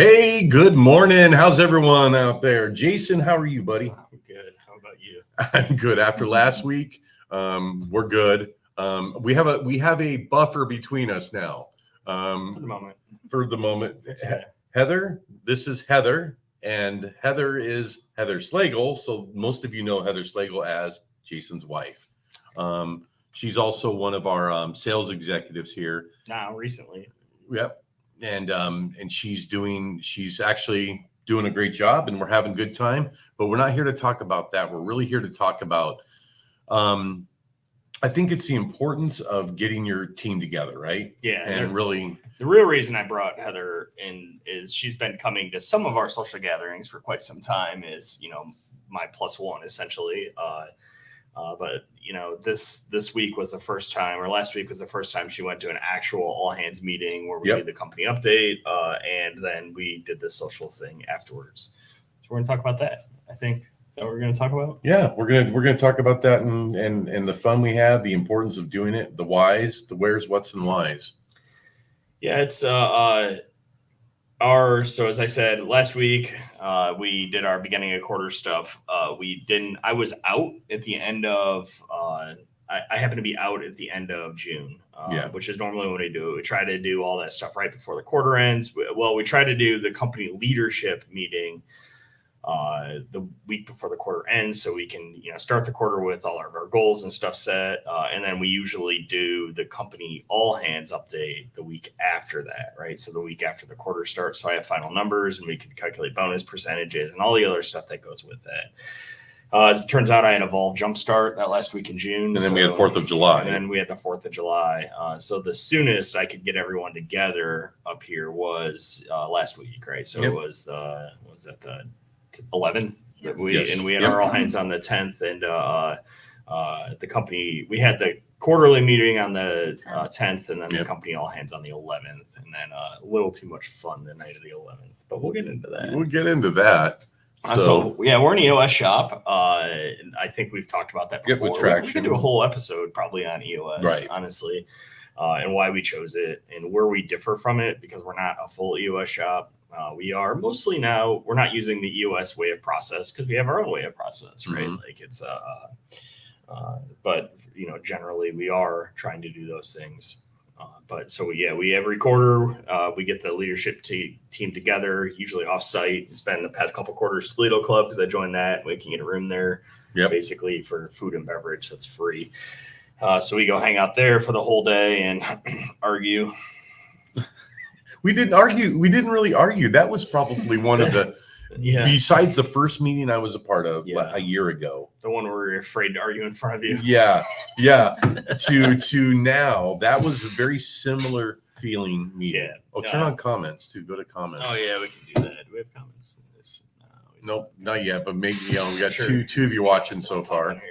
Hey, good morning. How's everyone out there? Jason, how are you, buddy? I'm good. How about you? I'm good. After last week, we're good. We have a buffer between us now. For the moment. For the moment. Okay. Heather, this is Heather, and Heather is Heather Slagle. So most of you know Heather Slagle as Jason's wife. She's also one of our sales executives here. Now, recently. Yep. And she's actually doing a great job, and we're having a good time, but we're not here to talk about that. We're really here to talk about, I think it's the importance of getting your team together, right? Yeah. And really, the real reason I brought Heather in is she's been coming to some of our social gatherings for quite some time, is, my plus one essentially. But this week was the first time, or last week was the first time she went to an actual all hands meeting where we did the company update, and then we did this social thing afterwards. So we're gonna talk about that. I think is that what we're gonna talk about. Yeah, we're gonna talk about that and the fun we had, the importance of doing it, the whys, the where's, what's, and whys. Yeah, it's so as I said last week, we did our beginning of quarter stuff. I was out at the end of I happen to be out at the end of June, which is normally when we do it. We try to do all that stuff right before the quarter ends. Well, we try to do the company leadership meeting the week before the quarter ends, so we can start the quarter with all of our goals and stuff set, and then we usually do the company all hands update the week after that, right? So the week after the quarter starts, so I have final numbers and we can calculate bonus percentages and all the other stuff that goes with that. As it turns out, I had a Evolve Jumpstart that last week in June, and then we had 4th of July, and then we had the 4th of July. So the soonest I could get everyone together up here was last week, right? So it was the 11th. Yes. We had our all hands on the 10th, and the company, we had the quarterly meeting on the 10th, and then the company all hands on the 11th, and then a little too much fun the night of the 11th, but we'll get into that. So we're an EOS shop. I think we've talked about that before. We could do a whole episode probably on EOS, right, honestly, and why we chose it and where we differ from it, because we're not a full EOS shop. We are mostly now, we're not using the EOS way of process because we have our own way of process, right? Mm-hmm. Like it's, but generally we are trying to do those things. We every quarter, we get the leadership team together, usually off-site. It's been the past couple quarters Toledo Club because I joined that. We can get a room there basically for food and beverage. So it's free. So we go hang out there for the whole day and argue. We didn't argue. We didn't really argue. That was probably one of the, besides the first meeting I was a part of a year ago. The one where we were afraid to argue in front of you. Yeah. To now, that was a very similar feeling meeting. Yeah. Turn on comments too. Go to comments. Oh yeah, we can do that. Do we have comments in this? Nope, not yet. But maybe we got two of you watching so far.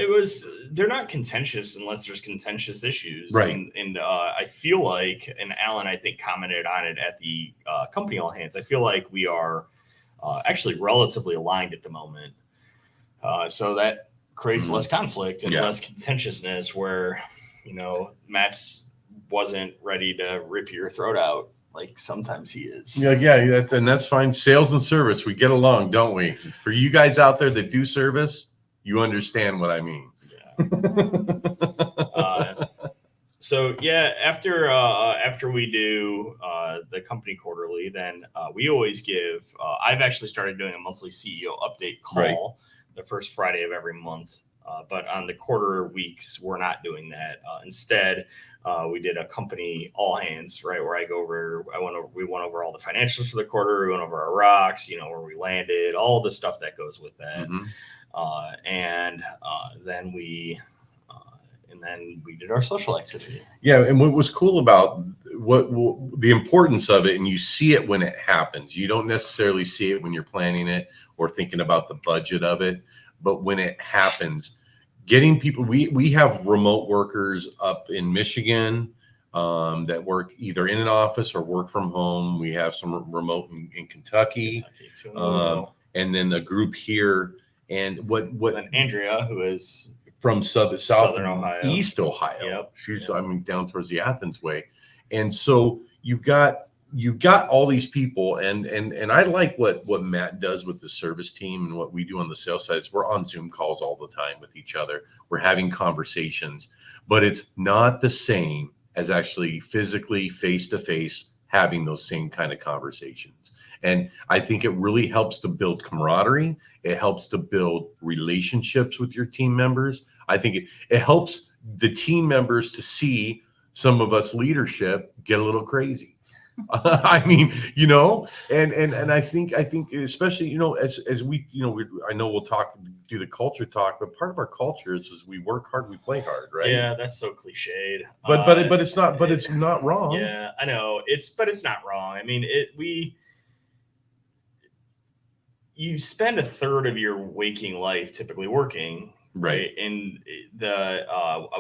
It was, they're not contentious unless there's contentious issues. Right. And I feel like, and Alan, I think, commented on it at the company all hands, I feel like we are actually relatively aligned at the moment. So that creates less conflict and less contentiousness where, Matt's wasn't ready to rip your throat out like sometimes he is. Yeah, and that's fine. Sales and service, we get along, don't we? For you guys out there that do service, you understand what I mean. After we do the company quarterly, then we always give. I've actually started doing a monthly CEO update call the first Friday of every month. But on the quarter weeks, we're not doing that. Instead, we did a company all hands, right, where we went over all the financials for the quarter. We went over our rocks, where we landed, all the stuff that goes with that. Mm-hmm. Then we did our social activity. Yeah, and what was cool about the importance of it, and you see it when it happens. You don't necessarily see it when you're planning it or thinking about the budget of it, but when it happens, getting people. We have remote workers up in Michigan that work either in an office or work from home. We have some remote in Kentucky too, and then a group here. And and Andrea, who is from Southern Ohio, East Ohio. Yep. She's down towards the Athens way. And so you've got all these people, and I like what Matt does with the service team and what we do on the sales side. Is we're on Zoom calls all the time with each other. We're having conversations, but it's not the same as actually physically face to face having those same kind of conversations. And I think it really helps to build camaraderie. It helps to build relationships with your team members. I think it helps the team members to see some of us leadership get a little crazy. I mean, and I think especially, as we, I know we'll do the culture talk, but part of our culture is we work hard, we play hard, right? Yeah, that's so cliched. But it's not wrong. Yeah, I know but it's not wrong. I mean, you spend a third of your waking life typically working. Right. And the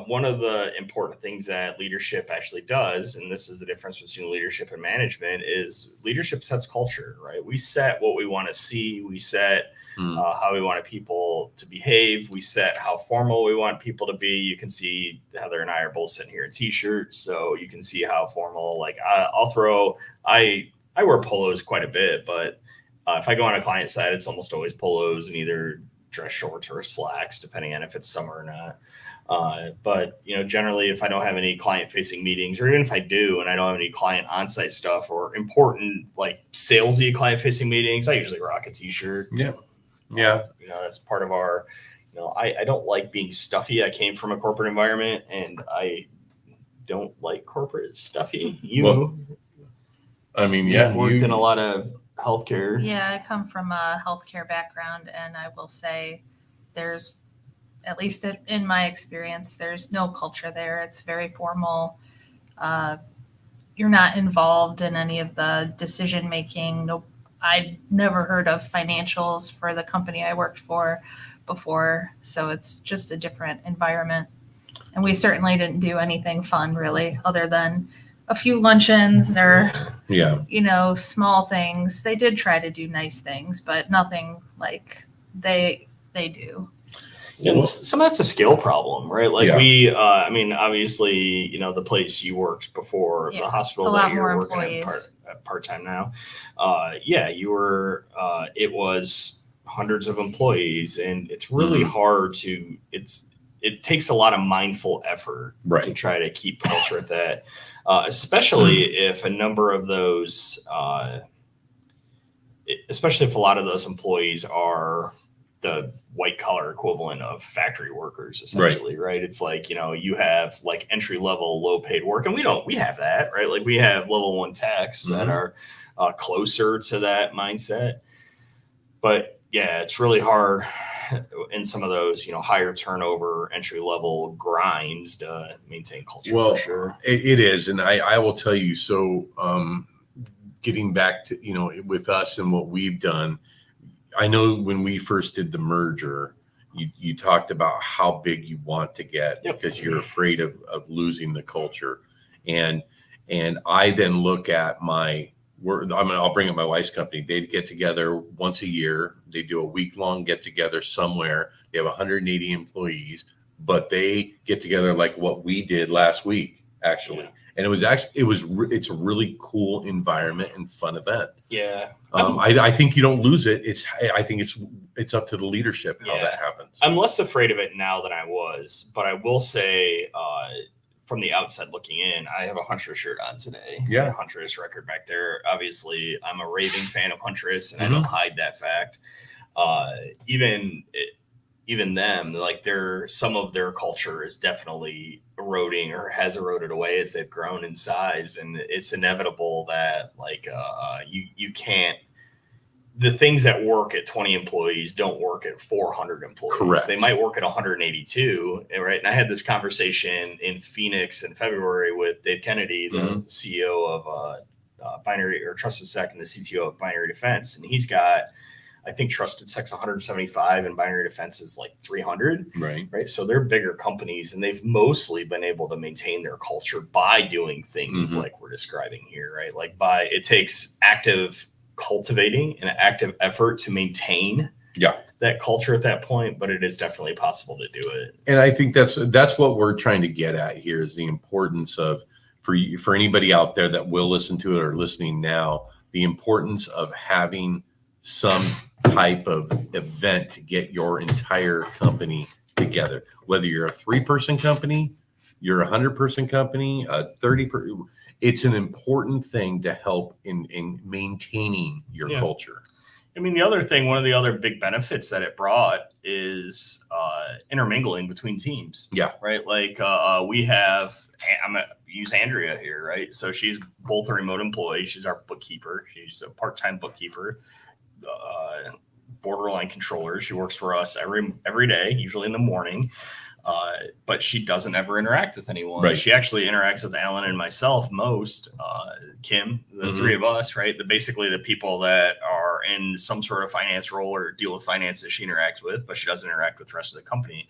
one of the important things that leadership actually does, and this is the difference between leadership and management, is leadership sets culture, right? We set what we want to see. We set how we want people to behave. We set how formal we want people to be. You can see Heather and I are both sitting here in t-shirts, so you can see how formal. Like I wear polos quite a bit, but if I go on a client side, it's almost always polos and either dress shorts or slacks, depending on if it's summer or not. But generally, if I don't have any client-facing meetings, or even if I do and I don't have any client on-site stuff or important like salesy client-facing meetings, I usually rock a t-shirt. Yeah. That's part of our. I don't like being stuffy. I came from a corporate environment, and I don't like corporate stuffy. I mean, you've worked in a lot of healthcare. Yeah, I come from a healthcare background, and I will say there's, at least in my experience, there's no culture there. It's very formal. You're not involved in any of the decision making. Nope. I never heard of financials for the company I worked for before, so it's just a different environment. And we certainly didn't do anything fun really, other than a few luncheons or small things. They did try to do nice things, but nothing like they do. And some of that's a skill problem, right? Like obviously, the place you worked before, the hospital that you're working at part-time now. You were, it was hundreds of employees, and it's really hard it takes a lot of mindful effort to try to keep culture at that. Especially if a number of those, especially if a lot of those employees are the white collar equivalent of factory workers, essentially, right? It's like, you have like entry level, low paid work, and we have that, right? Like we have level 1 techs that are closer to that mindset. But yeah, it's really hard in some of those, higher turnover, entry level grinds to maintain culture. Well, for sure. It is. And I will tell you, so getting back to, with us and what we've done, I know when we first did the merger, you talked about how big you want to get because you're afraid of losing the culture. And I then look at I'll bring up my wife's company. They get together once a year. They do a week-long get-together somewhere. They have 180 employees, but they get together like what we did last week, actually. Yeah. And it's a really cool environment and fun event. Yeah. I think you don't lose it. I think it's up to the leadership how that happens. I'm less afraid of it now than I was, but I will say, from the outside looking in, I have a Huntress shirt on today. Yeah. Huntress record back there. Obviously, I'm a raving fan of Huntress, and I don't hide that fact. Even them, like some of their culture is definitely eroding or has eroded away as they've grown in size, and it's inevitable that you can't. The things that work at 20 employees don't work at 400 employees. Correct. They might work at 182, right? And I had this conversation in Phoenix in February with Dave Kennedy, the CEO of Binary or Trusted Sec and the CTO of Binary Defense. And he's got, I think, Trusted Sec's 175 and Binary Defense is like 300. Right. So they're bigger companies, and they've mostly been able to maintain their culture by doing things like we're describing here, right? Like it takes active cultivating an active effort to maintain that culture at that point, but it is definitely possible to do it. And I think that's what we're trying to get at here is the importance of for anybody out there that will listen to it or listening now, the importance of having some type of event to get your entire company together, whether you're a 3-person company, you're a 100-person company, a 30-person, it's an important thing to help in maintaining your culture. I mean, the other thing, one of the other big benefits that it brought is intermingling between teams. Yeah. Right. Like we have, I'm going to use Andrea here, right? So she's both a remote employee. She's our bookkeeper. She's a part-time bookkeeper, borderline controller. She works for us every day, usually in the morning. But she doesn't ever interact with anyone. Right. She actually interacts with Alan and myself most, Kim, the three of us, right? Basically the people that are in some sort of finance role or deal with finance that she interacts with, but she doesn't interact with the rest of the company.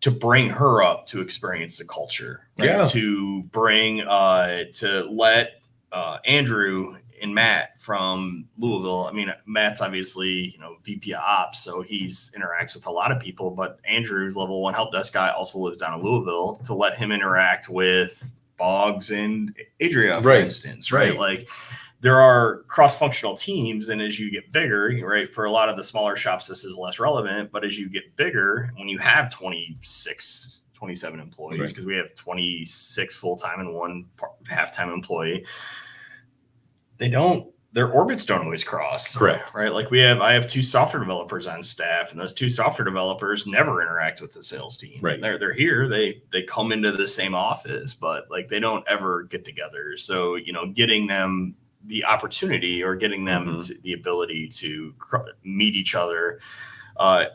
To bring her up to experience the culture, right? Yeah. To bring, to let Andrew and Matt from Louisville. I mean, Matt's obviously, VP of Ops, so he's interacts with a lot of people, but Andrew's level 1 help desk guy also lives down in Louisville, to let him interact with Boggs and Adria, for instance, right? Like there are cross-functional teams, and as you get bigger, right, for a lot of the smaller shops, this is less relevant, but as you get bigger, when you have 27 employees, because we have 26 full-time and 1 half-time employee, their orbits don't always cross. Correct. Right. Like I have 2 software developers on staff, and those 2 software developers never interact with the sales team. Right. They're here. They come into the same office, but like they don't ever get together. So, getting them the opportunity or getting them the ability to meet each other,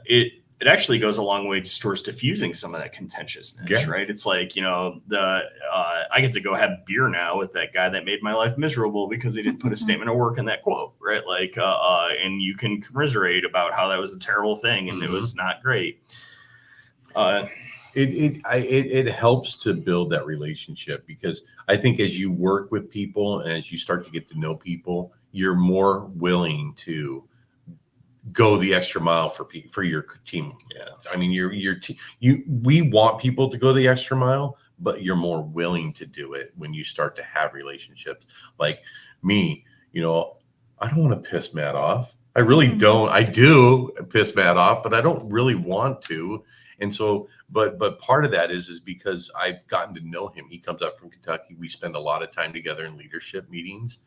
it actually goes a long way towards diffusing some of that contentiousness, right? It's like, I get to go have beer now with that guy that made my life miserable because he didn't put a statement of work in that quote, right? Like, and you can commiserate about how that was a terrible thing and it was not great. It helps to build that relationship, because I think as you work with people and as you start to get to know people, you're more willing to go the extra mile for your team. Yeah. I mean, we want people to go the extra mile, but you're more willing to do it when you start to have relationships. Like me, I don't want to piss Matt off. I really don't. I do piss Matt off, but I don't really want to. And so, but part of that is because I've gotten to know him. He comes up from Kentucky. We spend a lot of time together in leadership meetings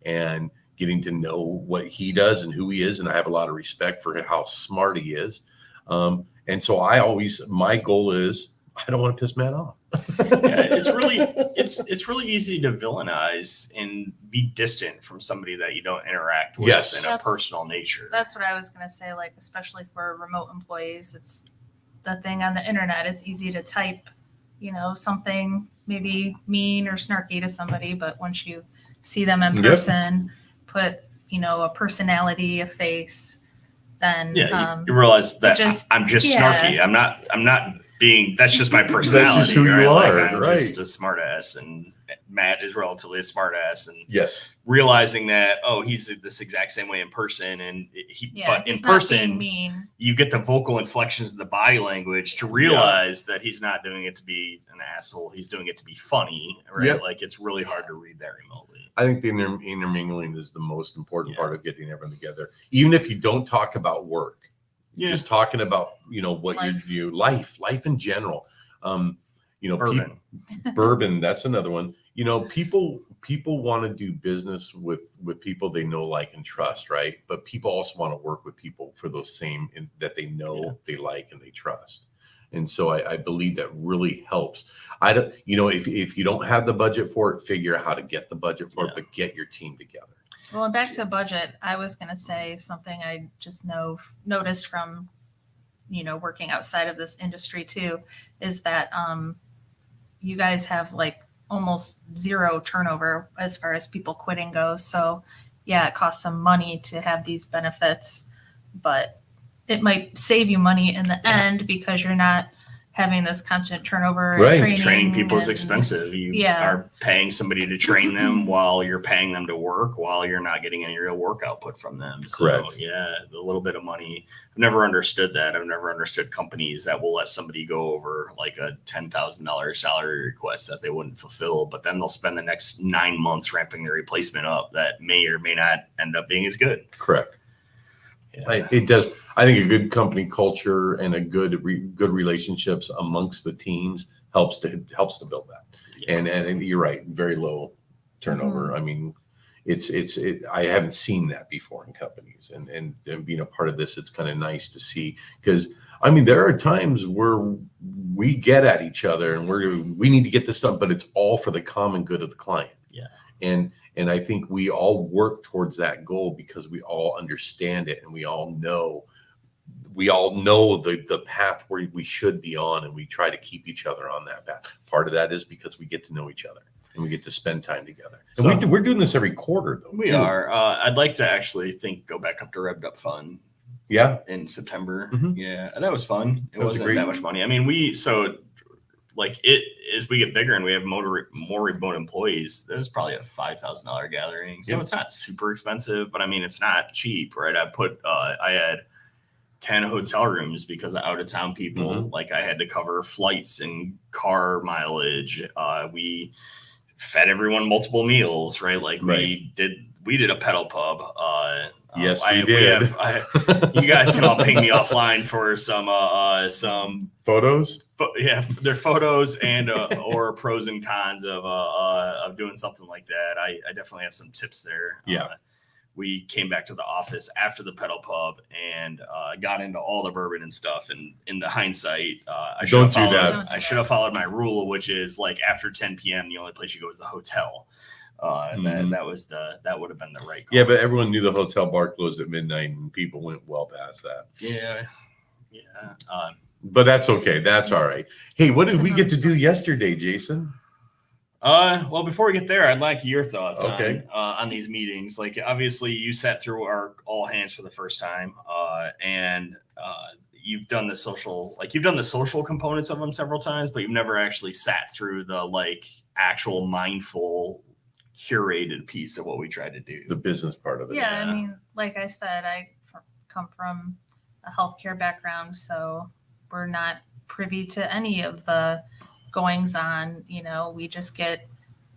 and getting to know what he does and who he is. And I have a lot of respect for how smart he is. And so my goal is, I don't want to piss Matt off. It's really easy to villainize and be distant from somebody that you don't interact with in a personal nature. That's what I was going to say, like, especially for remote employees, it's the thing on the internet. It's easy to type, something maybe mean or snarky to somebody, but once you see them in person, put, a personality, a face, then you realize that I'm just snarky. I'm not being, that's just my personality. That's just who you are, I'm just a smart ass, and Matt is relatively a smart ass, and realizing that, he's this exact same way in person, and but in person, you get the vocal inflections of the body language to realize that he's not doing it to be an asshole. He's doing it to be funny, right? Yep. Like, it's really hard to read that remotely. I think the intermingling is the most important part of getting everyone together. Even if you don't talk about work, just talking about, what you do, life in general. Bourbon, that's another one. People want to do business with people they know, like, and trust, right? But people also want to work with people for those same that they know, they like, and they trust. And so I believe that really helps. If you don't have the budget for it, figure out how to get the budget for it, but get your team together. Well, and back to budget, I was going to say something I just noticed from, working outside of this industry too, is that you guys have like almost zero turnover as far as people quitting goes. So it costs some money to have these benefits, but it might save you money in the end because you're not having this constant turnover. Right. And Training people is and- expensive. You Yeah. are paying somebody to train them while you're paying them to work, while you're not getting any real work output from them. So Correct. yeah, the little bit of money. I've never understood that. I've never understood companies that will let somebody go over like a $10,000 salary request that they wouldn't fulfill, but then they'll spend the next 9 months ramping their replacement up that may or may not end up being as good. Correct. Yeah. It does. I think a good company culture and a good relationships amongst the teams helps to build that. Yeah. And you're right, very low turnover. I mean, I haven't seen that before in companies, and being a part of this, it's kind of nice to see, because I mean, there are times where we get at each other and we need to get this done, but it's all for the common good of the client. Yeah. And I think we all work towards that goal because we all understand it, and we all know the path where we should be on, and we try to keep each other on that path. Part of that is because we get to know each other and we get to spend time together. And So- we're doing this every quarter, though. We too. are. I'd like to actually go back up to Revved Up Fun Yeah. in September. Mhm. Yeah, and that was fun. It That was wasn't great. that much money. I mean, as we get bigger and we have more remote employees, there's probably a $5,000 gathering. So Yeah. it's not super expensive, but I mean, it's not cheap, right? I had 10 hotel rooms because of out of town people. Mhm. Like I had to cover flights and car mileage. We fed everyone multiple meals, right? Like we did a pedal pub. Yes, we did. You guys can all ping me offline for some Photos. their photos and or pros and cons of doing something like that. I definitely have some tips there. Yeah. We came back to the office after the pedal pub and got into all the bourbon and stuff. And in the hindsight, I should Don't have do followed. that. I should have followed my rule, which is like after 10 p.m. the only place you go is the hotel. And Mhm. that would have been the right call. Yeah, but everyone knew the hotel bar closed at midnight, and people went well past that. Yeah. But that's okay. That's all right. Hey, what did It's we get to another do yesterday, Jason? Well, before we get there, I'd like your thoughts Okay. on these meetings. Like, obviously, you sat through our AllHands for the first time, and you've done the social components of them several times, but you've never actually sat through the actual mindful, curated piece of what we tried to do. The business part of it. Yeah, Yeah. I mean, like I said, I come from a healthcare background, so we're not privy to any of the goings on.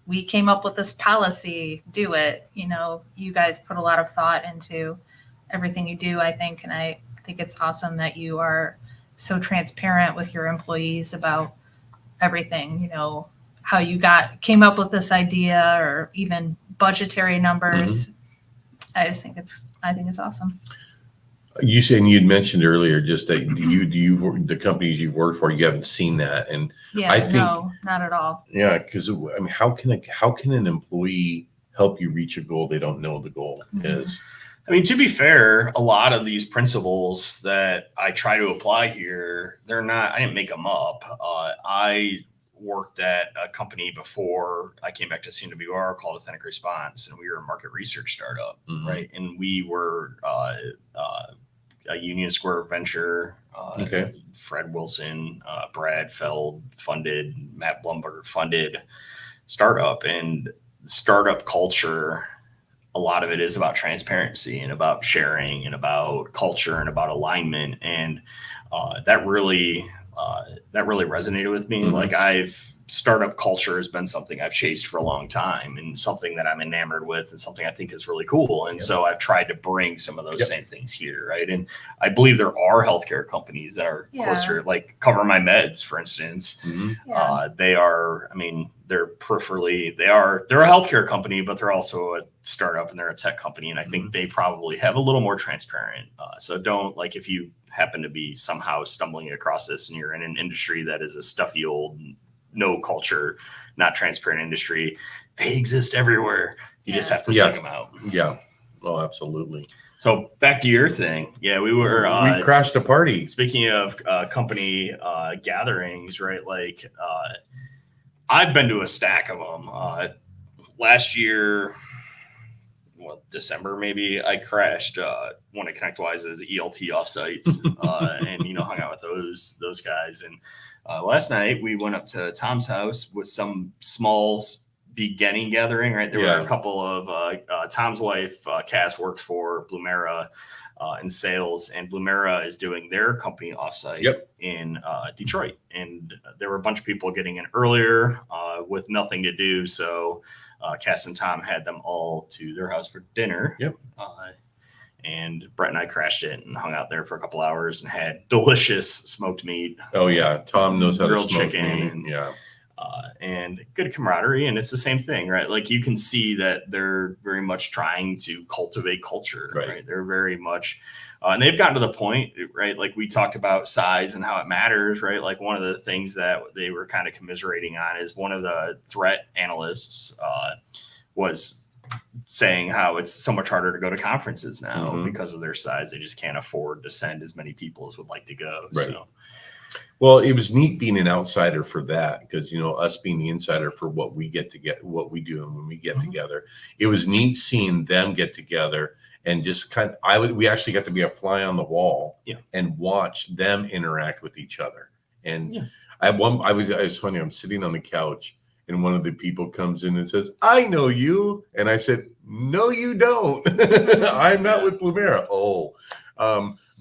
We came up with this policy, do it. You guys put a lot of thought into everything you do, I think, and I think it's awesome that you are so transparent with your employees about everything, how you came up with this idea, or even budgetary numbers. I think it's awesome. You said, and you'd mentioned earlier just that the companies you've worked for, you haven't seen that, and Yeah, I think- no, not at all. yeah, because I mean, how can an employee help you reach a goal they don't know the goal is? I mean, to be fair, a lot of these principles that I try to apply here, I didn't make them up. I worked at a company before I came back to CNWR called Authentic Response, and we were a market research startup, Mhm. right? And we were a Union Square venture. Okay. Fred Wilson, Brad Feld funded, Matt Blumberg funded startup, and startup culture. A lot of it is about transparency and about sharing and about culture and about alignment, and that really resonated with me. Mhm. Like startup culture has been something I've chased for a long time, and something that I'm enamored with, and something I think is really cool. And so I've tried to bring some of those same things here, right? And I believe there are healthcare companies that are closer, like Cover My Meds, for instance. Mhm. Yeah. They're peripherally, they're a healthcare company, but they're also a startup and they're a tech company. And I think they probably have a little more transparent. So don't, like, if you happen to be somehow stumbling across this and you're in an industry that is a stuffy old, no culture, not transparent industry, they exist everywhere. You just have to seek them out. Yeah. Oh, absolutely. So back to your thing. Yeah, we crashed a party. Speaking of company gatherings, right? Like, I've been to a stack of them. Last year, December maybe, I crashed one of ConnectWise's ELT offsites and hung out with those guys. And last night we went up to Tom's house with some small beginning gathering. Right, there were a couple of Tom's wife, Cass, works for Blumera in sales, and Blumera is doing their company offsite in Detroit, and there were a bunch of people getting in earlier with nothing to do. So Cass and Tom had them all to their house for dinner. And Brett and I crashed it and hung out there for a couple hours and had delicious smoked meat. Oh yeah, Tom knows how to grilled smoke chicken. meat. And good camaraderie. And it's the same thing, right? Like you can see that they're very much trying to cultivate culture, right? They're very much, and they've gotten to the point, right? Like we talked about size and how it matters, right? Like one of the things that they were kind of commiserating on is one of the threat analysts was saying how it's so much harder to go to conferences now because of their size. They just can't afford to send as many people as would like to go. Right. So. Well, it was neat being an outsider for that because, us being the insider for what we what we do and when we get together, it was neat seeing them get together and just we actually got to be a fly on the wall and watch them interact with each other. And I was funny. I'm sitting on the couch and one of the people comes in and says, "I know you." And I said, "No, you don't. I'm not with Blumera." Oh,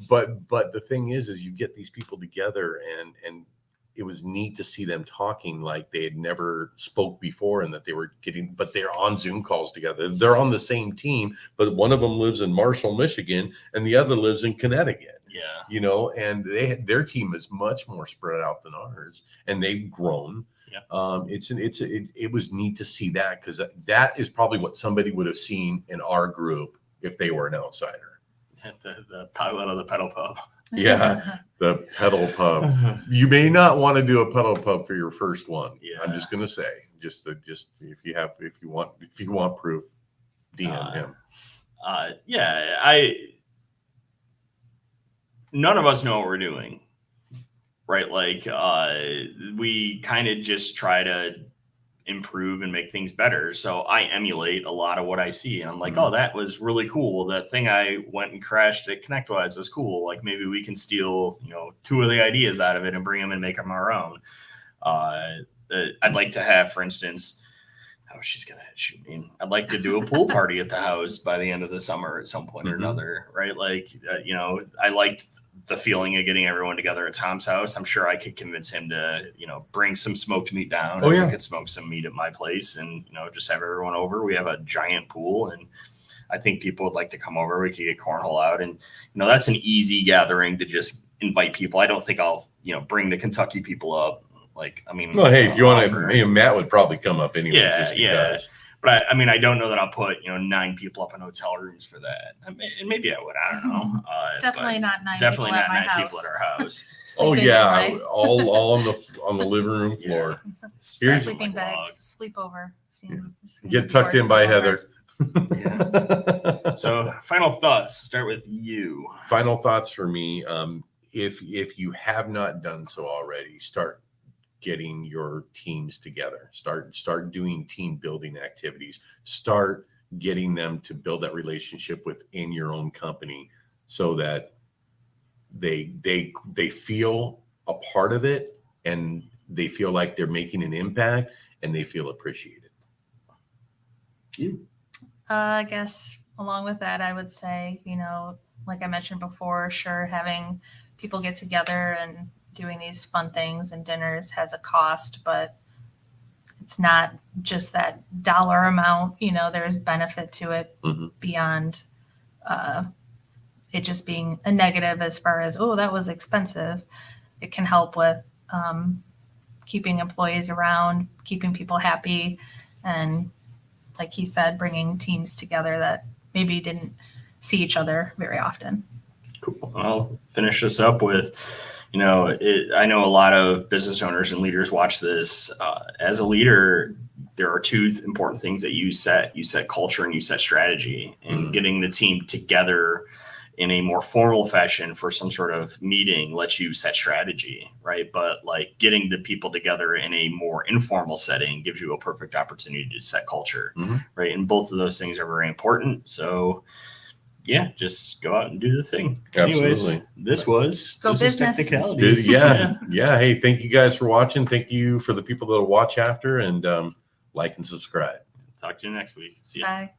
but the thing is you get these people together and it was neat to see them talking like they had never spoke before and that they were but they're on Zoom calls together. They're on the same team, but one of them lives in Marshall, Michigan, and the other lives in Connecticut. And their team is much more spread out than ours, and they've grown. It was neat to see that because that is probably what somebody would have seen in our group if they were an outsider. The pilot of the pedal pub. Yeah, the pedal pub. You may not want to do a pedal pub for your first one. I'm just gonna say, just if you want proof, DM him. None of us know what we're doing, right? Like we kind of just try to improve and make things better. So I emulate a lot of what I see. And I'm like, oh, that was really cool. That thing I went and crashed at ConnectWise was cool. Like maybe we can steal, two of the ideas out of it and bring them and make them our own. I'd like to have, for instance, she's going to shoot me. I'd like to do a pool party at the house by the end of the summer at some point or another, right? Like, I liked the feeling of getting everyone together at Tom's house. I'm sure I could convince him to, bring some smoked meat down. We could smoke some meat at my place and, just have everyone over. We have a giant pool and I think people would like to come over. We could get cornhole out and, that's an easy gathering to just invite people. I don't think I'll, bring the Kentucky people up. Like, I mean, well, hey, if you want to, Matt would probably come up anyway. But I don't know that I'll put 9 people up in hotel rooms for that. And maybe I would. I don't know. Definitely not 9. Definitely people not 9 house. people at our house. Oh yeah, all on the living room floor. Here's sleeping bags, sleepover. Get tucked in by Heather. So, final thoughts. Start with you. Final thoughts for me. If you have not done so already, start getting your teams together. Start doing team building activities. Start getting them to build that relationship within your own company so that they feel a part of it and they feel like they're making an impact and they feel appreciated. You? I guess along with that, I would say, like I mentioned before, sure, having people get together and doing these fun things and dinners has a cost, but it's not just that dollar amount. There's benefit to it beyond it just being a negative as far as, oh, that was expensive. It can help with keeping employees around, keeping people happy, and like he said, bringing teams together that maybe didn't see each other very often. Cool. I'll finish this up with, I know a lot of business owners and leaders watch this. As a leader, there are 2 important things that you set. You set culture and you set strategy. And getting the team together in a more formal fashion for some sort of meeting lets you set strategy, right? But like getting the people together in a more informal setting gives you a perfect opportunity to set culture, right? And both of those things are very important. So yeah, just go out and do the thing. Absolutely. Anyways, this was Go business. Technicalities. Yeah. Hey, thank you guys for watching. Thank you for the people that will watch after, and like and subscribe. Talk to you next week. See ya. Bye.